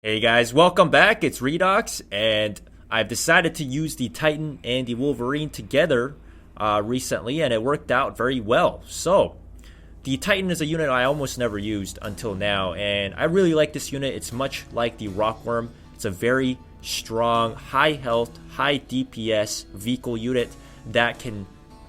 Hey guys, welcome back. It's Redox, and I've decided to use the Titan and the Wolverine together recently, and it worked out very well. So, the Titan is a unit I almost never used until now, and I really like this unit. It's much like the Rockworm. It's a very strong, high health, high DPS vehicle unit that can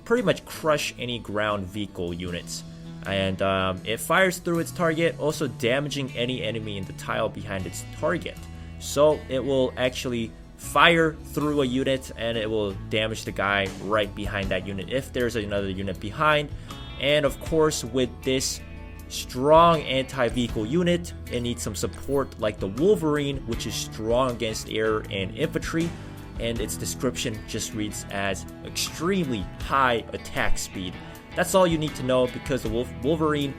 pretty much crush any ground vehicle units. And it fires through its target, also damaging any enemy in the tile behind its target. So it will actually fire through a unit and it will damage the guy right behind that unit if there's another unit behind. And of course, with this strong anti-vehicle unit, it needs some support like the Wolverine, which is strong against air and infantry. And its description just reads as extremely high attack speed. That's all you need to know, because the Wolverine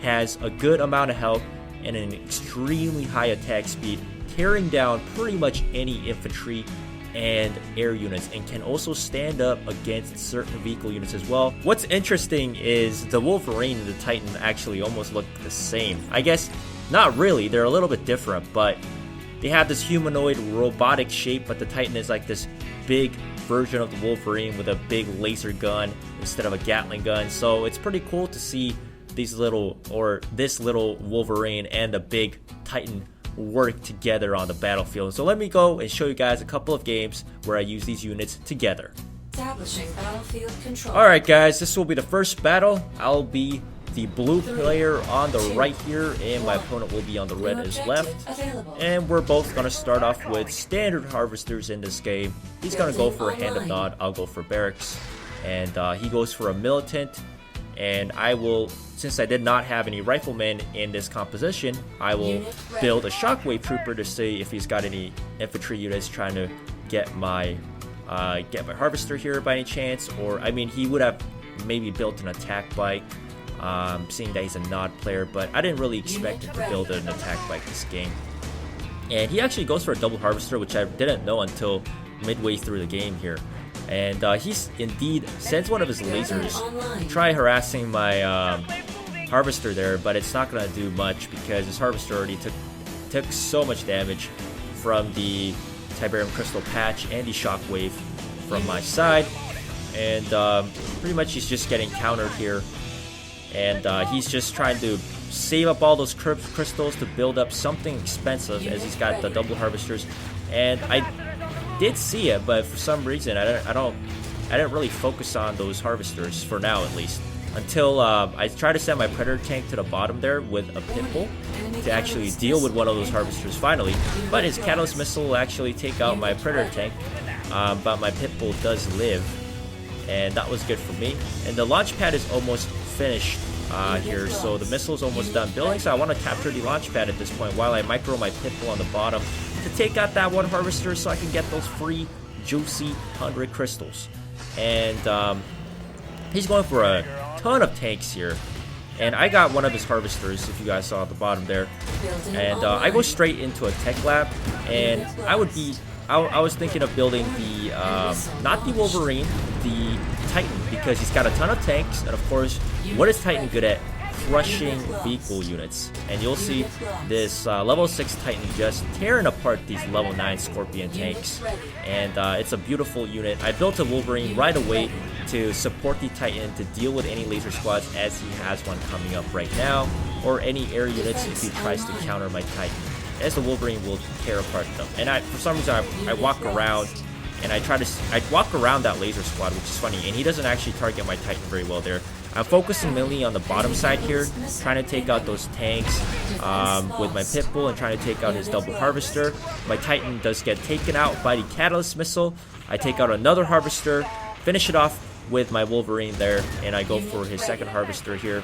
has a good amount of health and an extremely high attack speed, tearing down pretty much any infantry and air units, and can also stand up against certain vehicle units as well. What's interesting is the Wolverine and the Titan actually almost look the same. I guess not really, they're a little bit different, but they have this humanoid robotic shape, but the Titan is like this big version of the Wolverine with a big laser gun instead of a Gatling gun. So it's pretty cool to see this little Wolverine and the big Titan work together on the battlefield. So let me go and show you guys a couple of games where I use these units together. Establishing battlefield control. Alright guys, this will be the first battle. I'll be the blue player on the right here, and my opponent will be on the red as left. And we're both going to start off with standard harvesters in this game. He's going to go for a hand of nod, I'll go for barracks. And he goes for a militant. And I will, since I did not have any riflemen in this composition, I will build a shockwave trooper to see if he's got any infantry units trying to get my harvester here by any chance. Or, I mean, he would have maybe built an attack bike, seeing that he's a nod player, but I didn't really expect him to build an attack bike this game. And he actually goes for a double harvester, which I didn't know until midway through the game here. And he's indeed sends one of his lasers to try harassing my harvester there, but it's not going to do much because his harvester already took so much damage from the Tiberium Crystal Patch and the Shockwave from my side. And pretty much he's just getting countered here. And he's just trying to save up all those crystals to build up something expensive, as he's got the double harvesters. And I did see it, but for some reason I didn't really focus on those harvesters for now, at least, until I tried to send my predator tank to the bottom there with a pitbull to actually deal with one of those harvesters finally. But his catalyst missile will actually take out my predator tank, but my pitbull does live, and that was good for me. And the launch pad is almost finished here, so the missile's almost done building, so I want to capture the launch pad at this point while I micro my pitbull on the bottom to take out that one harvester so I can get those free juicy 100 crystals. And he's going for a ton of tanks here, and I got one of his harvesters, if you guys saw at the bottom there. And I go straight into a tech lab, and I was thinking of building the not the Wolverine, the Titan, because he's got a ton of tanks. And of course, what is Titan good at? Crushing vehicle units. And you'll see this level 6 Titan just tearing apart these level 9 Scorpion tanks. And it's a beautiful unit. I built a Wolverine right away to support the Titan to deal with any laser squads, as he has one coming up right now, or any air units if he tries to counter my Titan, as the Wolverine will tear apart them. And for some reason I walk around and I walk around that laser squad, which is funny, and he doesn't actually target my Titan very well there. I'm focusing mainly on the bottom side here, trying to take out those tanks with my pitbull and trying to take out his double harvester. My Titan does get taken out by the catalyst missile. I take out another harvester, finish it off with my Wolverine there, and I go for his second harvester here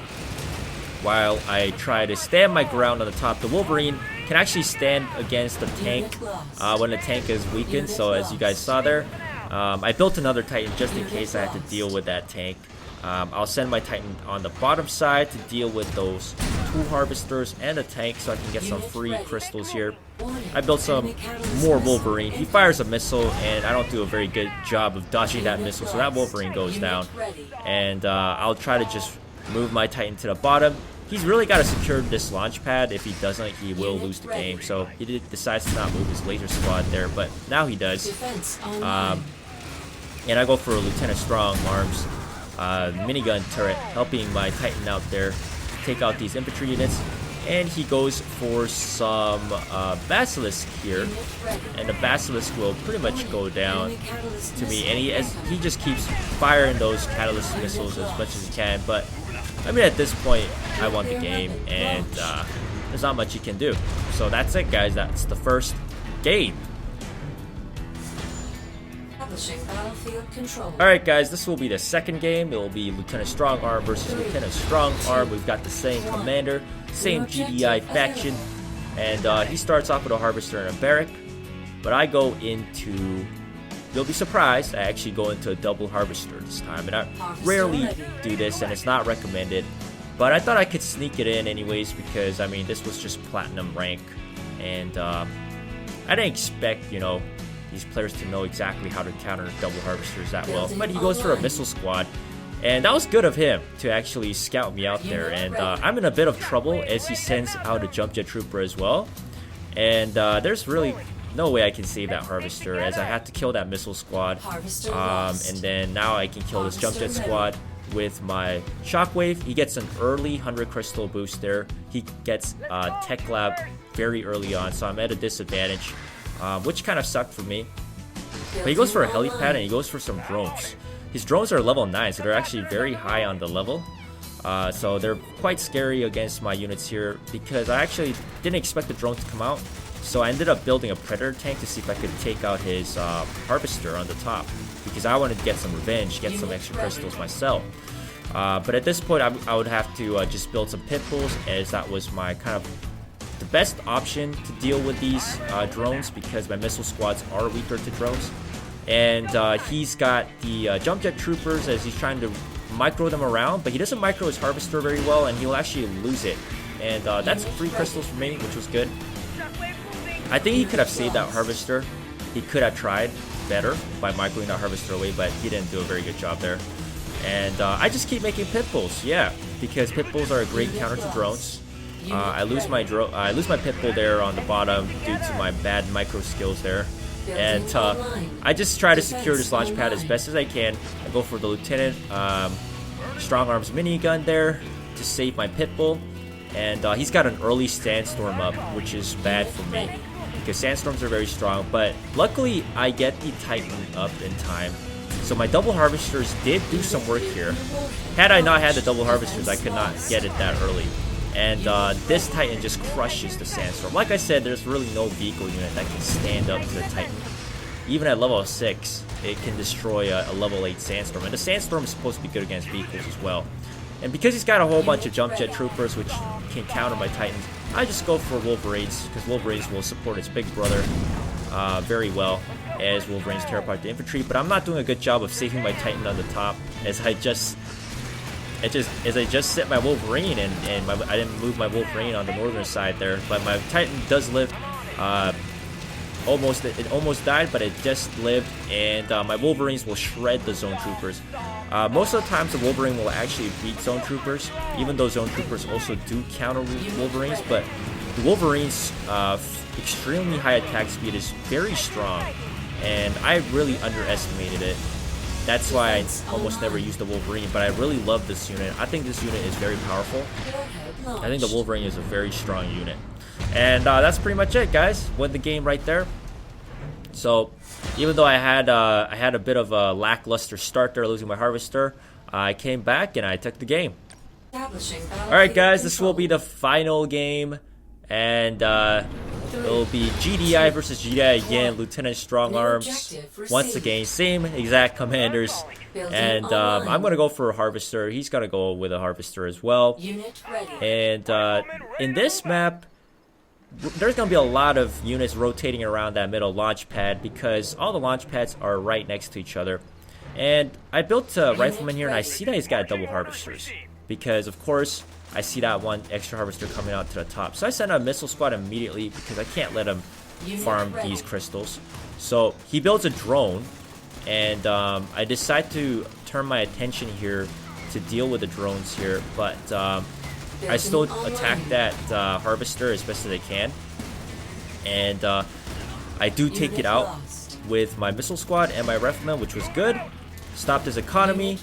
while I try to stand my ground on the top. The Wolverine can actually stand against the tank when the tank is weakened, so as you guys saw there, I built another Titan just in case I had to deal with that tank. I'll send my Titan on the bottom side to deal with those 2 harvesters and a tank so I can get some free crystals here. I built some more Wolverine. He fires a missile and I don't do a very good job of dodging that missile, so that Wolverine goes down. And I'll try to just move my Titan to the bottom, he's really got to secure this launch pad. If he doesn't, he will lose the game. So he decides to not move his laser squad there, but now he does. And I go for Lieutenant Strong Arms minigun turret, helping my Titan out there take out these infantry units. And he goes for some Basilisk here, and the Basilisk will pretty much go down to me. And he just keeps firing those Catalyst missiles as much as he can. But I mean, at this point, I won the game, and there's not much you can do. So that's it, guys. That's the first game. Alright, guys, this will be the second game. It will be Lieutenant Strong Arm versus Lieutenant Strong Arm. We've got the same commander, same GDI faction, and he starts off with a Harvester and a Barrack. But I go into, you'll be surprised, I actually go into a double Harvester this time. And I rarely do this, and it's not recommended. But I thought I could sneak it in anyways, because, I mean, this was just Platinum rank. And I didn't expect, you know, these players to know exactly how to counter double harvesters that well. But he goes for a missile squad, and that was good of him to actually scout me out there. And I'm in a bit of trouble as he sends out a jump jet trooper as well. And there's really no way I can save that harvester, as I had to kill that missile squad. And then now I can kill this jump jet squad with my shockwave. He gets an early 100 crystal boost there. He gets tech lab very early on, so I'm at a disadvantage. Which kind of sucked for me. But he goes for a helipad, and he goes for some drones. His drones are level 9, so they're actually very high on the level. So they're quite scary against my units here, because I actually didn't expect the drone to come out. So I ended up building a Predator tank to see if I could take out his Harvester on the top, because I wanted to get some revenge, get some extra crystals myself. But at this point, I would have to just build some pit bulls, as that was my kind of the best option to deal with these drones, because my missile squads are weaker to drones. And he's got the jump jet troopers, as he's trying to micro them around, but he doesn't micro his harvester very well, and he'll actually lose it. And that's 3 crystals for me, which was good. I think he could have saved that harvester. He could have tried better by microing that harvester away, but he didn't do a very good job there. And I just keep making pit bulls, yeah, because pit bulls are a great counter to drones. I lose my pit bull there on the bottom due to my bad micro skills there, and I just try to secure this launch pad as best as I can. I go for the Lieutenant Strong Arms minigun there to save my pit bull, and he's got an early Sandstorm up, which is bad for me because Sandstorms are very strong. But luckily, I get the Titan up in time. So my double harvesters did do some work here. Had I not had the double harvesters, I could not get it that early. And this Titan just crushes the Sandstorm. Like I said, there's really no vehicle unit that can stand up to the Titan. Even at level 6, it can destroy a level 8 Sandstorm. And the Sandstorm is supposed to be good against vehicles as well. And because he's got a whole bunch of jump jet troopers which can counter my Titans, I just go for Wolverines, because Wolverines will support its big brother very well, as Wolverines tear apart the infantry. But I'm not doing a good job of saving my Titan on the top, as I just set my Wolverine, and I didn't move my Wolverine on the northern side there. But my Titan does live. It almost died, but it just lived, and my Wolverines will shred the zone troopers. Most of the times the Wolverine will actually beat zone troopers, even though zone troopers also do counter Wolverines. But the Wolverine's extremely high attack speed is very strong, and I really underestimated it. That's why I almost never used the Wolverine, but I really love this unit. I think this unit is very powerful. I think the Wolverine is a very strong unit. And that's pretty much it, guys. Win the game right there. So, even though I had a bit of a lackluster start there, losing my Harvester, I came back and I took the game. Alright, guys, this will be the final game. And it will be GDI versus GDI again, Lieutenant Strong Arms. Once again, same exact commanders. And I'm going to go for a Harvester. He's going to go with a Harvester as well. And in this map, there's going to be a lot of units rotating around that middle launch pad, because all the launch pads are right next to each other. And I built a Rifleman here, and I see that he's got double Harvesters, because of course I see that one extra Harvester coming out to the top. So I sent a missile squad immediately, because I can't let him farm these crystals. So he builds a drone, and I decide to turn my attention here to deal with the drones here. But I still attack that harvester as best as I can, and I do take it out with my missile squad and my rifleman, which was good. Stopped his economy.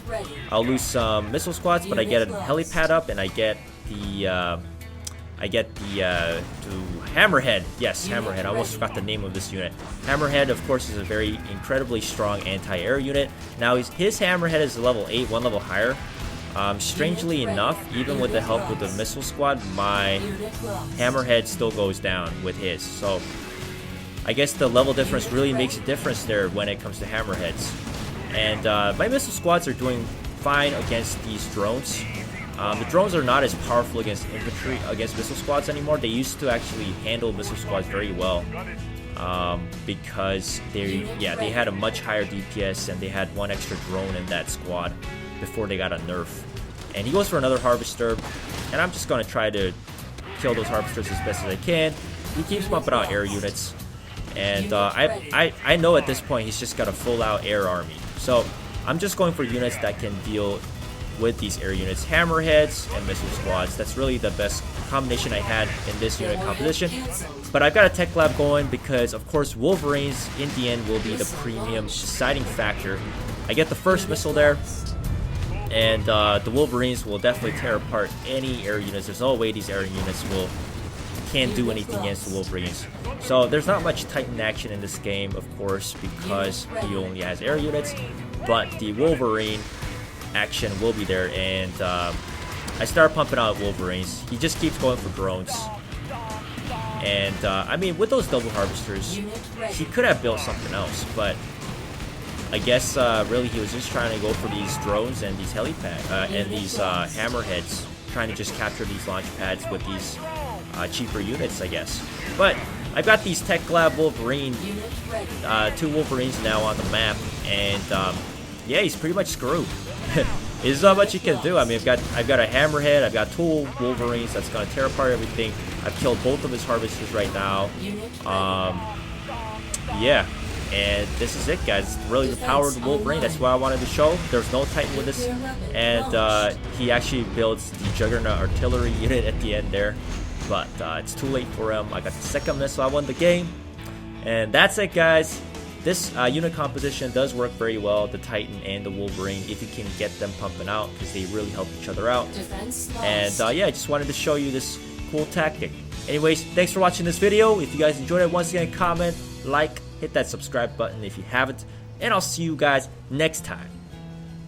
I'll lose some missile squads, but I get a helipad up, and I get the Hammerhead. Yes, Hammerhead. I almost forgot the name of this unit. Hammerhead, of course, is a very incredibly strong anti-air unit. Now his Hammerhead is level 8, one level higher. Strangely enough, even with the help with the missile squad, my Hammerhead still goes down with his. So I guess the level difference really makes a difference there when it comes to Hammerheads. And my missile squads are doing fine against these drones. The drones are not as powerful against missile squads anymore. They used to actually handle missile squads very well, because they had a much higher DPS and they had one extra drone in that squad before they got a nerf. And he goes for another harvester, and I'm just gonna try to kill those harvesters as best as I can. He keeps pumping out air units, and I know at this point he's just got a full-out air army. So I'm just going for units that can deal with these air units, hammerheads and missile squads. That's really the best combination I had in this unit composition. But I've got a tech lab going because, of course, Wolverines in the end will be the premium deciding factor. I get the first missile there, and the Wolverines will definitely tear apart any air units. There's no way these air units can't do anything against the Wolverines. So there's not much Titan action in this game, of course, because he only has air units. But the Wolverine action will be there, and I start pumping out Wolverines. He just keeps going for drones. And I mean, with those double harvesters, he could have built something else, but I guess really he was just trying to go for these drones and these helipad and these hammerheads, trying to just capture these launch pads with these cheaper units, I guess. But I've got these Tech Lab Wolverine, 2 Wolverines now on the map, and yeah, he's pretty much screwed. There's not much you can do. I mean, I've got a Hammerhead, I've got 2 Wolverines that's gonna tear apart everything. I've killed both of his harvesters right now. Yeah, and this is it, guys. It's really the power of the Wolverine. That's what I wanted to show. There's no Titan with this, and he actually builds the Juggernaut artillery unit at the end there. But it's too late for him. I got the second missile. I won the game. And that's it, guys. This unit composition does work very well, the Titan and the Wolverine, if you can get them pumping out, because they really help each other out. And yeah, I just wanted to show you this cool tactic. Anyways, thanks for watching this video. If you guys enjoyed it, once again, comment, like, hit that subscribe button if you haven't. And I'll see you guys next time.